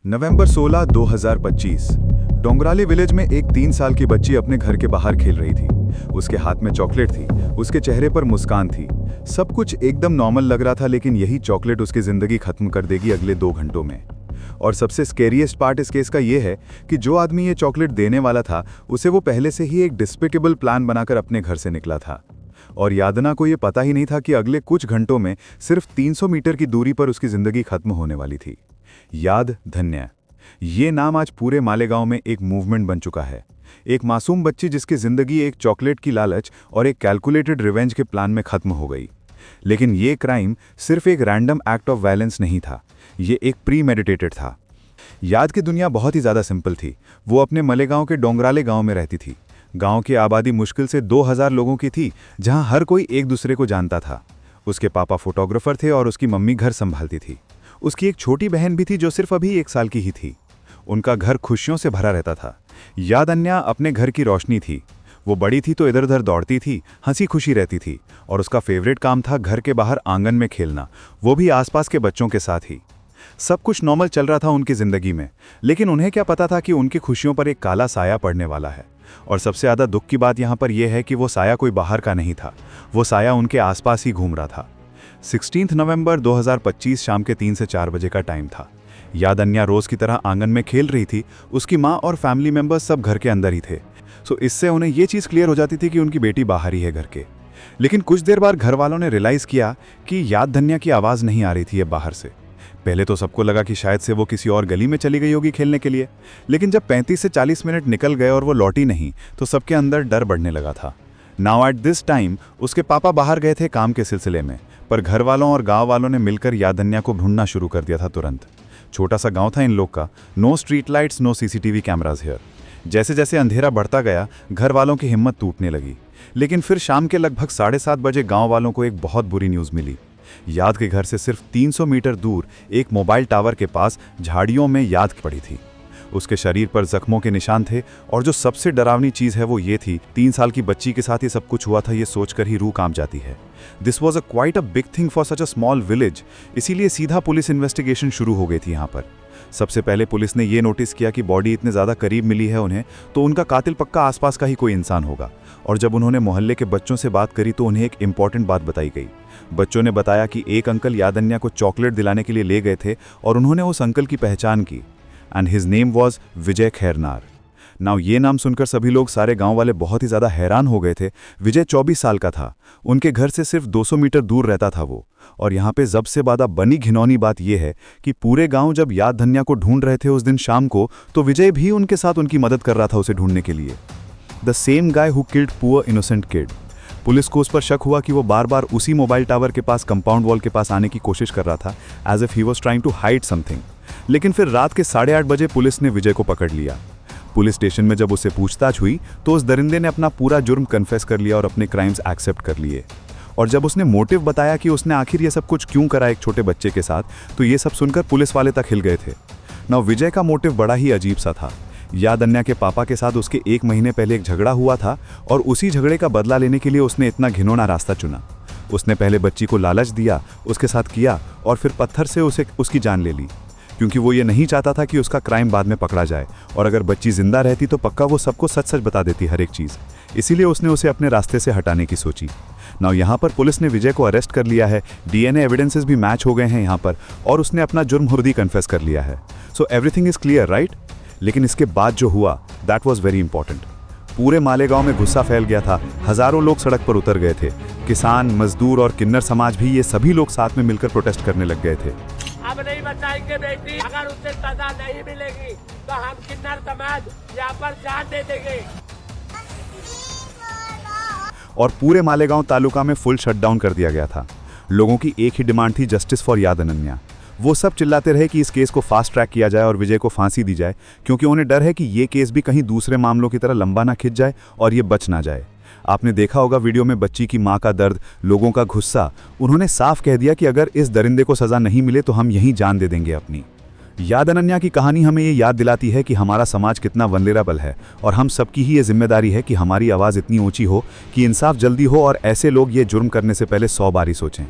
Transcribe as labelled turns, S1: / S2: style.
S1: नवंबर 16, 2025 डोंगराली village में एक 3 साल की बच्ची अपने घर के बाहर खेल रही थी। उसके हाथ में चॉकलेट थी, उसके चेहरे पर मुस्कान थी। सब कुछ एकदम नॉर्मल लग रहा था, लेकिन यही चॉकलेट उसकी जिंदगी खत्म कर देगी अगले 2 घंटों में। और सबसे स्केरियस्ट पार्ट इस केस का ये है कि जो आदमी ये चॉकलेट देने वाला था, उसे वो पहले से ही एक डिस्पिकेबल प्लान बनाकर अपने घर से निकला था। और यादना को ये पता ही नहीं था कि अगले कुछ घंटों में सिर्फ 300 मीटर की दूरी पर उसकी जिंदगी खत्म होने वाली थी। याद धन्या, ये नाम आज पूरे मालेगांव में एक मूवमेंट बन चुका है। एक मासूम बच्ची जिसकी जिंदगी एक चॉकलेट की लालच और एक कैलकुलेटेड रिवेंज के प्लान में खत्म हो गई। लेकिन ये क्राइम सिर्फ एक रैंडम एक्ट ऑफ वायलेंस नहीं था, ये एक प्री मेडिटेटेड था। याद की दुनिया बहुत ही ज़्यादा सिंपल थी। वो अपने मलेगांव के डोंगराले गांव में रहती थी। गांव की आबादी मुश्किल से 2000 लोगों की थी, जहां हर कोई एक दूसरे को जानता था। उसके पापा फोटोग्राफर थे और उसकी मम्मी घर संभालती थी। उसकी एक छोटी बहन भी थी जो सिर्फ अभी 1 साल की ही थी। उनका घर खुशियों से भरा रहता था। यादन्या अपने घर की रोशनी थी। वो बड़ी थी तो इधर उधर दौड़ती थी, हंसी खुशी रहती थी, और उसका फेवरेट काम था घर के बाहर आंगन में खेलना, वो भी आसपास के बच्चों के साथ ही। सब कुछ नॉर्मल चल रहा था उनकी जिंदगी में, लेकिन उन्हें क्या पता था कि उनकी खुशियों पर एक काला साया पड़ने वाला है। और सबसे ज़्यादा दुख की बात यहाँ पर यह है कि वो साया कोई बाहर का नहीं था, वो साया उनके आसपास ही घूम रहा था। 16 नवंबर 2025 शाम के 3 से 4 बजे का टाइम था। यादन्या रोज की तरह आंगन में खेल रही थी। उसकी माँ और फैमिली मेंबर्स सब घर के अंदर ही थे। सो इससे उन्हें ये चीज़ क्लियर हो जाती थी कि उनकी बेटी बाहर ही है घर के। लेकिन कुछ देर बाद घर वालों ने रियलाइज़ किया कि यादन्या की आवाज़ नहीं आ रही थी अब बाहर से। पहले तो सबको लगा कि शायद से वो किसी और गली में चली गई होगी खेलने के लिए, लेकिन जब 35 से 40 मिनट निकल गए और वो लौटी नहीं, तो सबके अंदर डर बढ़ने लगा था। नाउ एट दिस टाइम उसके पापा बाहर गए थे काम के सिलसिले में, पर घर वालों और गांव वालों ने मिलकर यादन्या को ढूंढना शुरू कर दिया था तुरंत। छोटा सा गांव था इन लोग का, no street lights, no CCTV cameras here. जैसे जैसे अंधेरा बढ़ता गया, घर वालों की हिम्मत टूटने लगी। लेकिन फिर शाम के लगभग 7:30 बजे गांव वालों को एक बहुत बुरी न्यूज़ मिली। याद के घर से सिर्फ 300 मीटर दूर एक मोबाइल टावर के पास झाड़ियों में याद पड़ी थी। उसके शरीर पर जख्मों के निशान थे, और जो सबसे डरावनी चीज़ है वो ये थी, 3 साल की बच्ची के साथ ये सब कुछ हुआ था, ये सोचकर ही रूह कांप जाती है। This was quite a big thing for such a small village, इसीलिए सीधा पुलिस इन्वेस्टिगेशन शुरू हो गई थी यहाँ पर। सबसे पहले पुलिस ने ये नोटिस किया कि बॉडी इतने ज़्यादा करीब मिली है उन्हें, तो उनका कातिल पक्का आसपास का ही कोई इंसान होगा। और जब उन्होंने मोहल्ले के बच्चों से बात करी तो उन्हें एक इंपॉर्टेंट बात बताई गई। बच्चों ने बताया कि एक अंकल यादन्या को चॉकलेट दिलाने के लिए ले गए थे, और उन्होंने उस अंकल की पहचान की, and his name was Vijay Khairnar. Now ये नाम सुनकर सभी लोग, सारे गांव वाले बहुत ही ज़्यादा हैरान हो गए थे। विजय 24 साल का था, उनके घर से सिर्फ 200 मीटर दूर रहता था वो। और यहाँ पे सबसे ज़्यादा बनी घिनौनी बात यह है कि पूरे गांव जब यादन्या को ढूंढ रहे थे उस दिन शाम को, तो विजय भी उनके साथ उनकी मदद कर रहा था उसे ढूंढने के लिए। The same guy who killed poor innocent kid. Police को उस पर शक हुआ कि वो बार बार उसी मोबाइल टावर के पास कंपाउंड वॉल के पास आने की कोशिश कर रहा था, as if he was trying to hide something. लेकिन फिर रात के 8:30 बजे पुलिस ने विजय को पकड़ लिया। पुलिस स्टेशन में जब उससे पूछताछ हुई तो उस दरिंदे ने अपना पूरा जुर्म कन्फेस कर लिया और अपने क्राइम्स एक्सेप्ट कर लिए। और जब उसने मोटिव बताया कि उसने आखिर ये सब कुछ क्यों करा एक छोटे बच्चे के साथ, तो ये सब सुनकर पुलिस वाले तक हिल गए थे। नाउ विजय का मोटिव बड़ा ही अजीब सा था। यादन्या के पापा के साथ उसके 1 महीने पहले एक झगड़ा हुआ था, और उसी झगड़े का बदला लेने के लिए उसने इतना घिनौना रास्ता चुना। उसने पहले बच्ची को लालच दिया, उसके साथ किया, और फिर पत्थर से उसकी जान ले ली, क्योंकि वो ये नहीं चाहता था कि उसका क्राइम बाद में पकड़ा जाए, और अगर बच्ची जिंदा रहती तो पक्का वो सबको सच सच बता देती हर एक चीज़। इसीलिए उसने उसे अपने रास्ते से हटाने की सोची। नाउ यहाँ पर पुलिस ने विजय को अरेस्ट कर लिया है, DNA एविडेंसेस भी मैच हो गए हैं यहाँ पर, और उसने अपना जुर्म खुद ही कन्फेस कर लिया है। So everything is clear, right? लेकिन इसके बाद जो हुआ, दैट वॉज वेरी इंपॉर्टेंट। पूरे मालेगांव में गुस्सा फैल गया था। हजारों लोग सड़क पर उतर गए थे। किसान, मजदूर और किन्नर समाज भी, ये सभी लोग साथ में मिलकर प्रोटेस्ट करने लग गए थे।
S2: अब नहीं बचाएंगे बेटी, अगर उसे सजा नहीं मिलेगी तो हम किन्नर समाज यहाँ पर जान दे देंगे।
S1: और पूरे मालेगांव तालुका में फुल शटडाउन कर दिया गया था। लोगों की एक ही डिमांड थी, जस्टिस फॉर यादन्या। वो सब चिल्लाते रहे कि इस केस को फास्ट ट्रैक किया जाए और विजय को फांसी दी जाए, क्योंकि उन्हें डर है कि ये केस भी कहीं दूसरे मामलों की तरह लंबा ना खिंच जाए और ये बच ना जाए। आपने देखा होगा वीडियो में बच्ची की माँ का दर्द, लोगों का गुस्सा। उन्होंने साफ कह दिया कि अगर इस दरिंदे को सजा नहीं मिले तो हम यहीं जान दे देंगे अपनी। यादन्या की कहानी हमें ये याद दिलाती है कि हमारा समाज कितना वल्नरेबल है, और हम सबकी ही ये जिम्मेदारी है कि हमारी आवाज़ इतनी ऊंची हो कि इंसाफ जल्दी हो और ऐसे लोग ये जुर्म करने से पहले 100 बार ही सोचें।